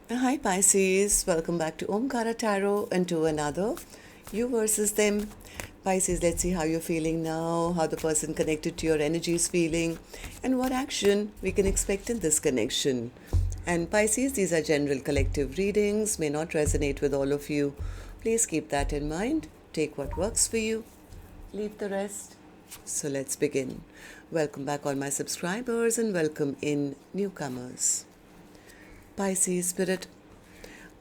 Hi Pisces, welcome back to Omkaratarot and to another You versus Them. Pisces, let's see how you're feeling now, how the person connected to your energy is feeling, and what action we can expect in this connection. And Pisces, these are general collective readings, may not resonate with all of you. Please keep that in mind. Take what works for you, leave the rest. So let's begin. Welcome back, all my subscribers, and welcome in newcomers. Pisces Spirit.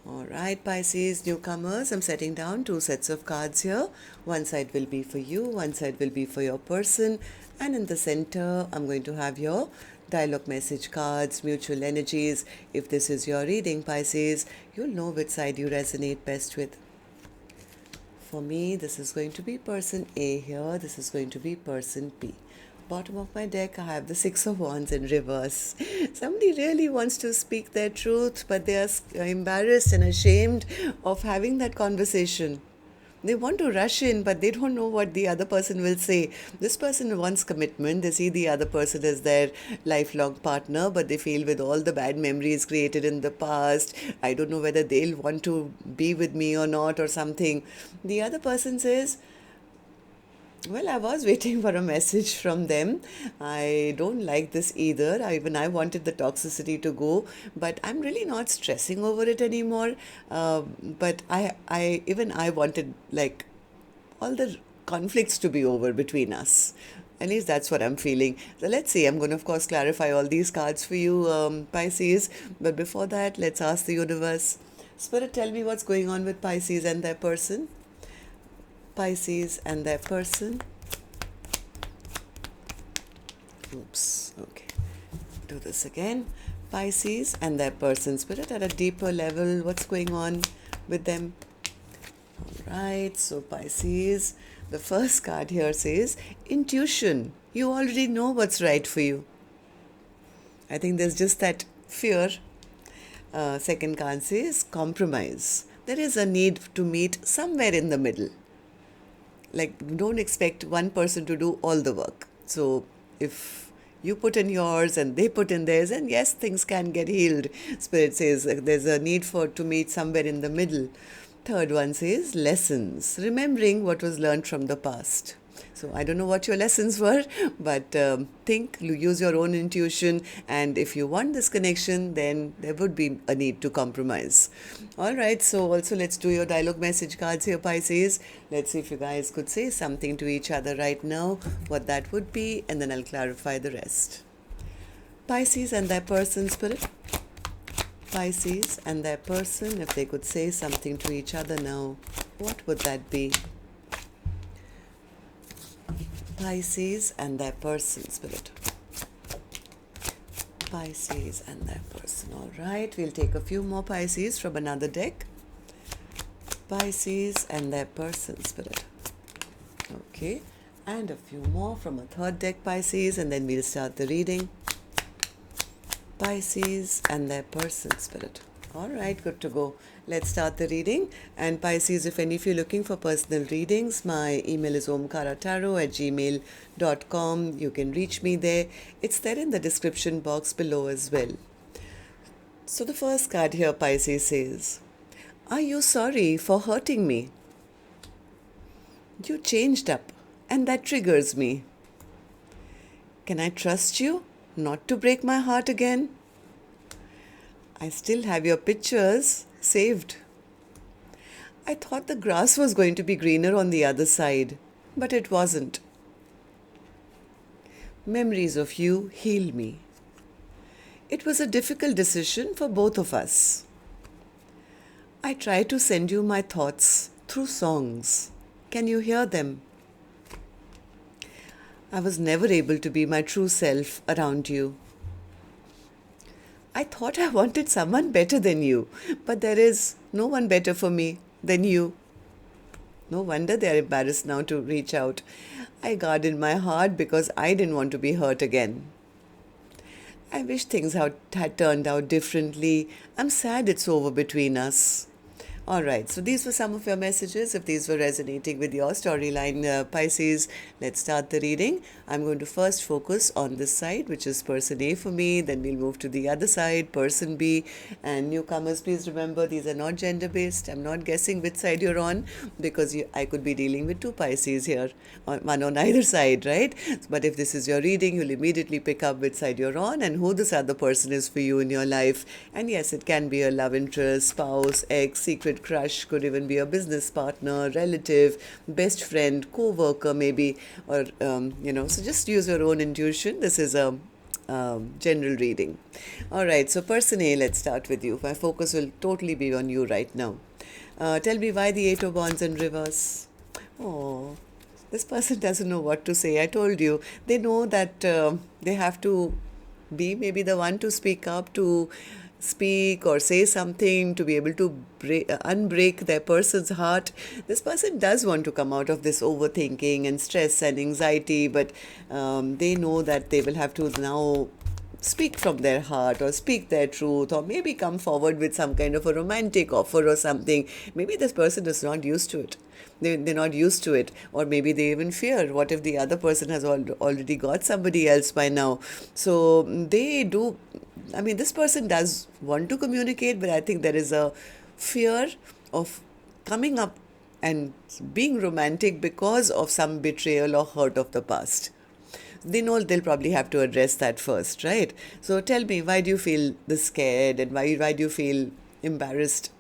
Alright, Pisces, newcomers, I'm setting down two sets of cards here. One side will be for you, one side will be for your person, and in the center, I'm going to have your dialogue message cards, mutual energies. If this is your reading, Pisces, you'll know which side you resonate best with. For me, this is going to be person A here, this is going to be person B. Bottom of my deck, I have the Six of Wands in reverse. Somebody really wants to speak their truth, but they are embarrassed and ashamed of having that conversation. They want to rush in, but they don't know what the other person will say. This person wants commitment. They see the other person as their lifelong partner, but they feel with all the bad memories created in the past, I don't know whether they'll want to be with me or not or something. The other person says, well, I was waiting for a message from them. I don't like this either. Even I wanted the toxicity to go, but I'm really not stressing over it anymore. But even I wanted like all the conflicts to be over between us. At least that's what I'm feeling. So let's see. I'm going to, of course, clarify all these cards for you, Pisces. But before that, let's ask the universe. Spirit, tell me what's going on with Pisces and their person. Pisces and their person. Oops, okay. Do this again. Pisces and their person. Spirit, at a deeper level, what's going on with them? Alright, so Pisces, the first card here says intuition. You already know what's right for you. I think there's just that fear. Second card says compromise. There is a need to meet somewhere in the middle. Like, don't expect one person to do all the work. So if you put in yours and they put in theirs, and yes, things can get healed. Spirit says there's a need to meet somewhere in the middle. Third one says lessons, remembering what was learned from the past. So I don't know what your lessons were, but use your own intuition, and if you want this connection, then there would be a need to compromise. All right, so also let's do your dialogue message cards here, Pisces. Let's see if you guys could say something to each other right now, what that would be, and then I'll clarify the rest. Pisces and their person, Spirit. Pisces and their person, if they could say something to each other now, what would that be? Pisces and their person, Spirit. Pisces and their person. All right, we'll take a few more Pisces from another deck. Pisces and their person, Spirit. Okay, and a few more from a third deck, Pisces, and then we'll start the reading. Pisces and their person, Spirit. All right, good to go. Let's start the reading. And Pisces, if any of you are looking for personal readings, my email is omkaratarot@gmail.com. You can reach me there. It's there in the description box below as well. So the first card here, Pisces, says, are you sorry for hurting me? You changed up, and that triggers me. Can I trust you not to break my heart again? I still have your pictures saved. I thought the grass was going to be greener on the other side, but it wasn't. Memories of you heal me. It was a difficult decision for both of us. I try to send you my thoughts through songs. Can you hear them? I was never able to be my true self around you. I thought I wanted someone better than you, but there is no one better for me than you. No wonder they are embarrassed now to reach out. I guarded my heart because I didn't want to be hurt again. I wish things had turned out differently. I'm sad it's over between us. All right, so these were some of your messages. If these were resonating with your storyline, Pisces, let's start the reading. I'm going to first focus on this side, which is person A for me. Then we'll move to the other side, person B. And newcomers, please remember these are not gender based. I'm not guessing which side you're on because I could be dealing with two Pisces here, one on either side, right? But if this is your reading, you'll immediately pick up which side you're on and who this other person is for you in your life. And yes, it can be a love interest, spouse, ex, secret crush, could even be a business partner, relative, best friend, co-worker maybe, or so just use your own intuition. This is a general reading. All right, so person A, let's start with you. My focus will totally be on you right now. Tell me why the Eight of Wands in reverse. Oh, this person doesn't know what to say. I told you, they know that they have to be maybe the one to speak up, to speak or say something, to be able to unbreak their person's heart. This person does want to come out of this overthinking and stress and anxiety, but they know that they will have to now speak from their heart or speak their truth, or maybe come forward with some kind of a romantic offer or something. Maybe this person is not used to it. They're not used to it, or maybe they even fear, what if the other person has already got somebody else by now? So they do, I mean, this person does want to communicate, but I think there is a fear of coming up and being romantic because of some betrayal or hurt of the past. They know they'll probably have to address that first, right? So tell me, why do you feel this scared, and why do you feel embarrassed?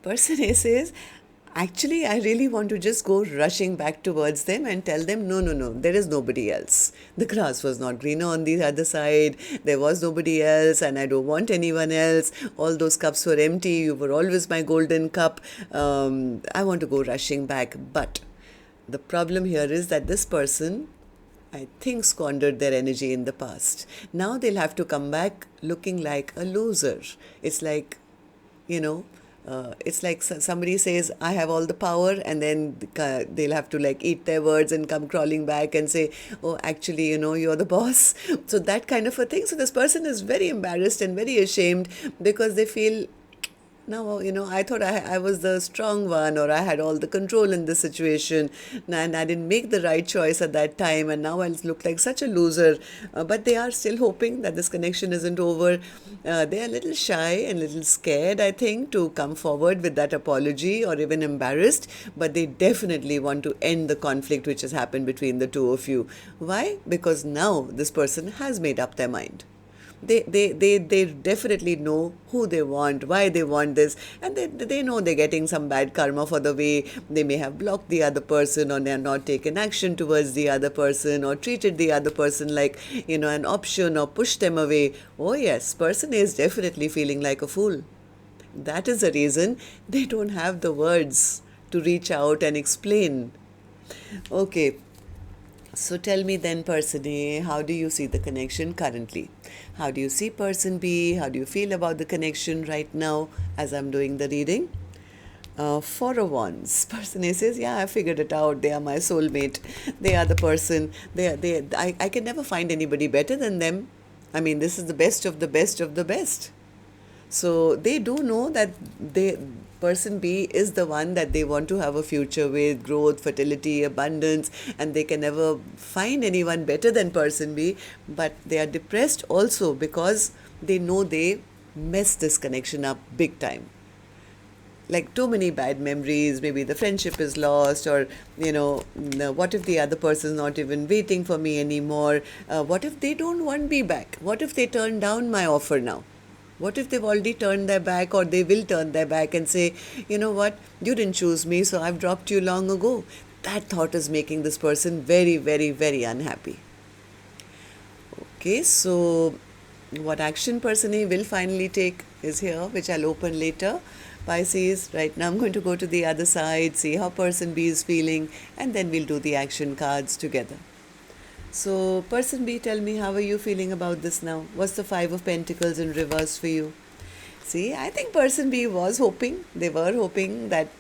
Person A says, actually, I really want to just go rushing back towards them and tell them, no, there is nobody else. The grass was not greener on the other side. There was nobody else, and I don't want anyone else. All those cups were empty. You were always my golden cup. I want to go rushing back. But the problem here is that this person, I think, squandered their energy in the past. Now they'll have to come back looking like a loser. It's like, it's like somebody says, I have all the power, and then they'll have to like eat their words and come crawling back and say, oh, actually, you're the boss. So that kind of a thing. So this person is very embarrassed and very ashamed because they feel, now, I thought I was the strong one, or I had all the control in this situation, and I didn't make the right choice at that time, and now I look like such a loser. But they are still hoping that this connection isn't over. They are a little shy and a little scared, I think, to come forward with that apology, or even embarrassed, but they definitely want to end the conflict which has happened between the two of you. Why? Because now this person has made up their mind. They definitely know who they want, why they want this, and they know they're getting some bad karma for the way they may have blocked the other person, or they're not taken action towards the other person, or treated the other person like, an option, or pushed them away. Oh yes, person A is definitely feeling like a fool. That is the reason they don't have the words to reach out and explain. Okay. So tell me then, person A, how do you see the connection currently? How do you see person B? How do you feel about the connection right now as I'm doing the reading? Four of Wands. Person A says, yeah, I figured it out. They are my soulmate. They are the person. I can never find anybody better than them. I mean, this is the best of the best of the best. So they do know that person B is the one that they want to have a future with, growth, fertility, abundance, and they can never find anyone better than person B. But they are depressed also because they know they messed this connection up big time. Like too many bad memories, maybe the friendship is lost, or what if the other person is not even waiting for me anymore? What if they don't want me back? What if they turn down my offer now? What if they've already turned their back, or they will turn their back and say, you know what, you didn't choose me, so I've dropped you long ago. That thought is making this person very, very, very unhappy. Okay, so what action person A will finally take is here, which I'll open later. Pisces, right now I'm going to go to the other side, see how person B is feeling, and then we'll do the action cards together. So, person B, tell me, how are you feeling about this now? What's the Five of Pentacles in reverse for you? See, I think person B was hoping, they were hoping that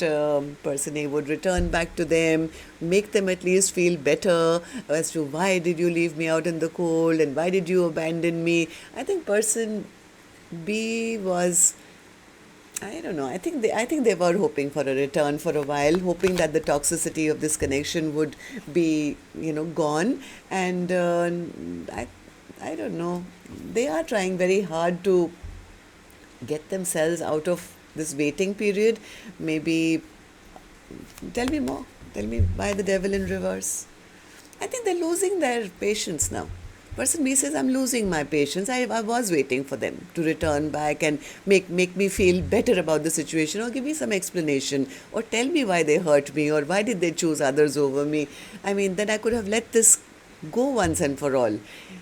person A would return back to them, make them at least feel better as to why did you leave me out in the cold and why did you abandon me. I think person B was I don't know. I think they were hoping for a return for a while, hoping that the toxicity of this connection would be, gone. And I don't know. They are trying very hard to get themselves out of this waiting period. Maybe tell me more. Tell me why the devil in reverse. I think they're losing their patience now. Person B says, I'm losing my patience. I was waiting for them to return back and make me feel better about the situation, or give me some explanation, or tell me why they hurt me, or why did they choose others over me. I mean, then I could have let this go once and for all.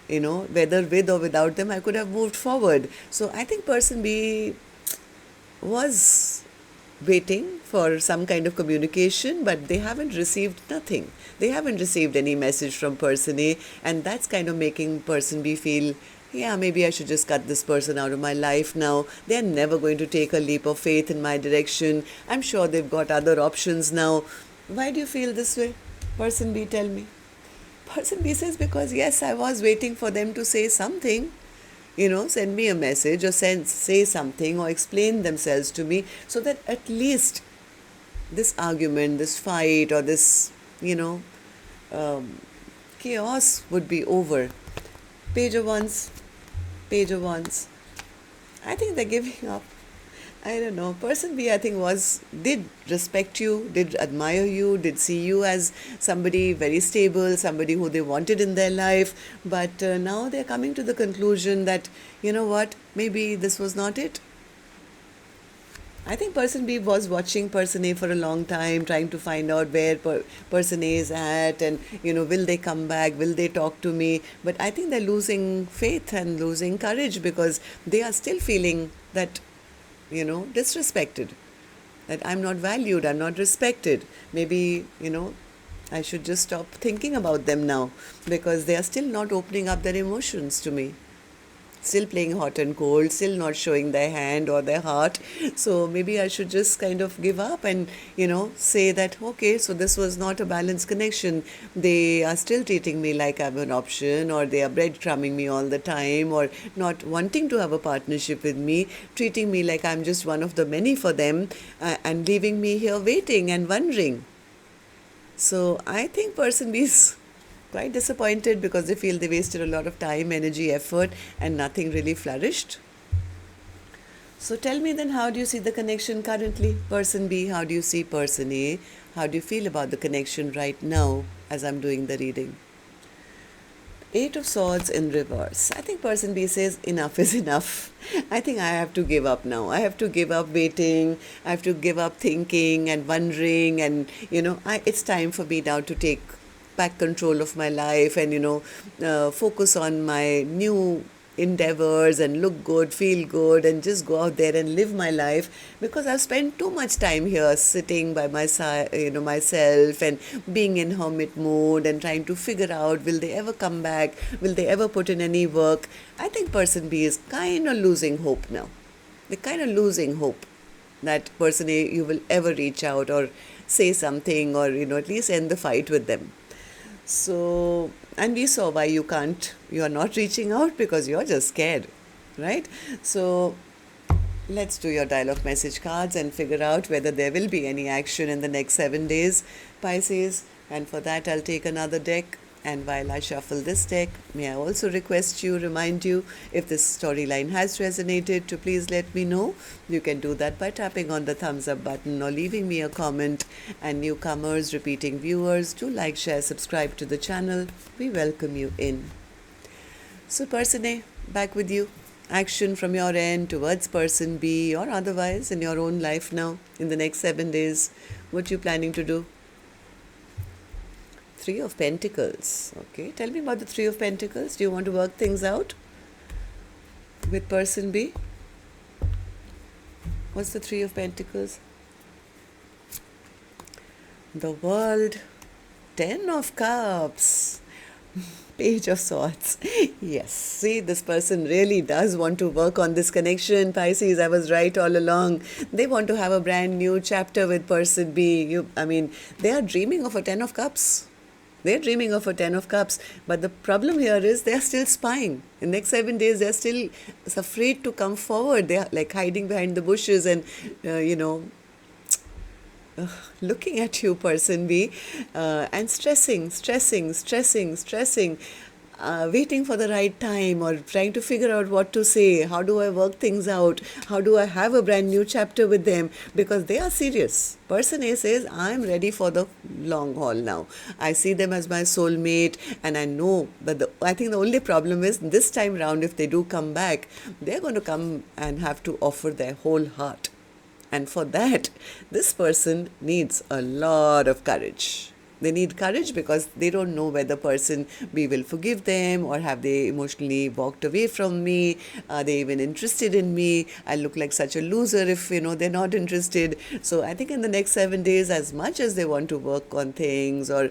Whether with or without them, I could have moved forward. So I think person B was waiting for some kind of communication, but they haven't received nothing. They haven't received any message from person A, and that's kind of making person B feel, yeah, maybe I should just cut this person out of my life now. They're never going to take a leap of faith in my direction. I'm sure they've got other options now. Why do you feel this way? Person B, tell me. Person B says, because yes, I was waiting for them to say something. Send me a message, or say something, or explain themselves to me, so that at least this argument, this fight, or this, chaos would be over. Page of Wands, Page of Wands. I think they're giving up. I don't know. Person B, I think, did respect you, did admire you, did see you as somebody very stable, somebody who they wanted in their life. But now they're coming to the conclusion that, maybe this was not it. I think person B was watching person A for a long time, trying to find out where person A is at, and, will they come back? Will they talk to me? But I think they're losing faith and losing courage, because they are still feeling that, disrespected, that I'm not valued, I'm not respected. Maybe, I should just stop thinking about them now, because they are still not opening up their emotions to me. Still playing hot and cold, still not showing their hand or their heart. So maybe I should just kind of give up and, say that, okay, so this was not a balanced connection. They are still treating me like I'm an option, or they are breadcrumbing me all the time, or not wanting to have a partnership with me, treating me like I'm just one of the many for them, and leaving me here waiting and wondering. So I think person B is quite disappointed, because they feel they wasted a lot of time, energy, effort, and nothing really flourished. So tell me then, how do you see the connection currently? Person B, how do you see person A? How do you feel about the connection right now as I'm doing the reading? Eight of Swords in reverse. I think person B says enough is enough. I think I have to give up now. I have to give up waiting. I have to give up thinking and wondering. And, it's time for me now to take back control of my life and, focus on my new endeavors and look good, feel good, and just go out there and live my life, because I've spent too much time here sitting by my side, myself, and being in hermit mode and trying to figure out, will they ever come back? Will they ever put in any work? I think person B is kind of losing hope now. They're kind of losing hope that person A, you will ever reach out or say something, or, at least end the fight with them. So, and we saw why you are not reaching out, because you're just scared, right? So let's do your dialogue message cards and figure out whether there will be any action in the next 7 days, Pisces. And for that, I'll take another deck. And while I shuffle this deck, may I also remind you, if this storyline has resonated, to please let me know. You can do that by tapping on the thumbs up button or leaving me a comment. And newcomers, repeating viewers, do like, share, subscribe to the channel. We welcome you in. So person A, back with you. Action from your end towards person B, or otherwise in your own life now in the next 7 days. What you planning to do? Three of Pentacles. Okay, tell me about the Three of Pentacles. Do you want to work things out with person B? What's the Three of Pentacles? The World. 10 of Cups. Page of Swords. Yes, see, this person really does want to work on this connection, Pisces. I was right all along. They want to have a brand new chapter with person B. They are dreaming of a 10 of Cups. They're dreaming of a 10 of cups, but the problem here is they're still spying. In the next 7 days, they're still afraid to come forward. They're like hiding behind the bushes and, looking at you, person B, and stressing, waiting for the right time or trying to figure out what to say. How do I work things out? How do I have a brand new chapter with them? Because they are serious. Person A says, I'm ready for the long haul now. I see them as my soulmate, and I know that I think the only problem is this time round, if they do come back, they're going to come and have to offer their whole heart. And for that, this person needs a lot of courage. They need courage because they don't know whether person B will forgive them, or have they emotionally walked away from me. Are they even interested in me? I look like such a loser if, they're not interested. So I think in the next 7 days, as much as they want to work on things or,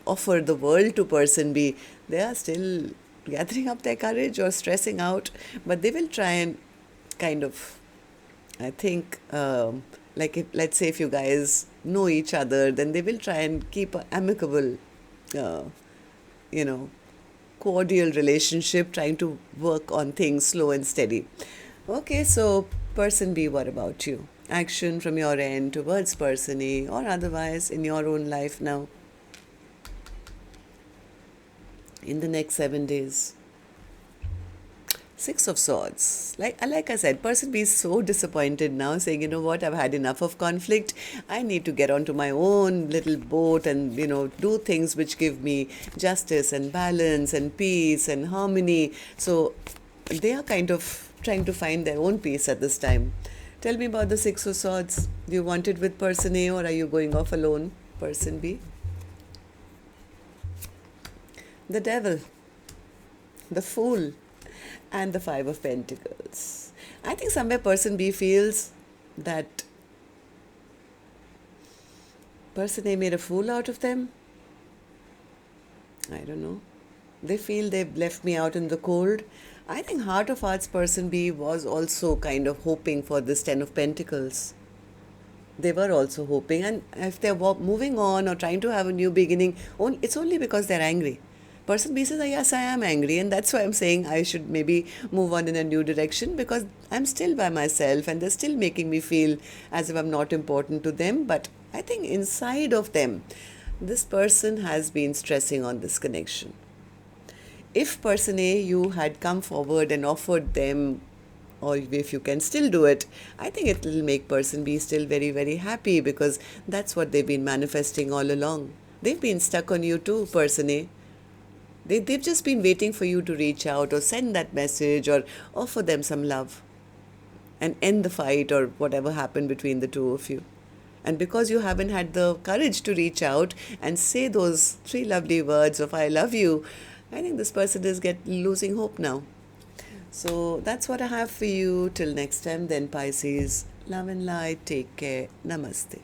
offer the world to person B, they are still gathering up their courage or stressing out. But they will try and kind of, I think, let's say if you guys know each other, then they will try and keep an amicable, cordial relationship, trying to work on things slow and steady. Okay, so person B, what about you? Action from your end towards person A or otherwise in your own life now in the next 7 days. Six of Swords. Like I said, person B is so disappointed now, saying, you know what, I've had enough of conflict. I need to get onto my own little boat and, do things which give me justice and balance and peace and harmony. So they are kind of trying to find their own peace at this time. Tell me about the Six of Swords. Do you want it with person A, or are you going off alone, person B? The Devil, the Fool, and the Five of Pentacles. I think somewhere person B feels that person A made a fool out of them. I don't know. They feel they've left me out in the cold. I think heart of hearts person B was also kind of hoping for this Ten of Pentacles. They were also hoping, and if they're moving on or trying to have a new beginning, it's only because they're angry. Person B says, yes, I am angry, and that's why I'm saying I should maybe move on in a new direction, because I'm still by myself and they're still making me feel as if I'm not important to them. But I think inside of them, this person has been stressing on this connection. If person A, you had come forward and offered them, or if you can still do it, I think it will make person B still very, very happy, because that's what they've been manifesting all along. They've been stuck on you too, person A. They've just been waiting for you to reach out or send that message or offer them some love and end the fight or whatever happened between the two of you. And because you haven't had the courage to reach out and say those 3 lovely words of I love you, I think this person is losing hope now. So that's what I have for you. Till next time then, Pisces. Love and light. Take care. Namaste.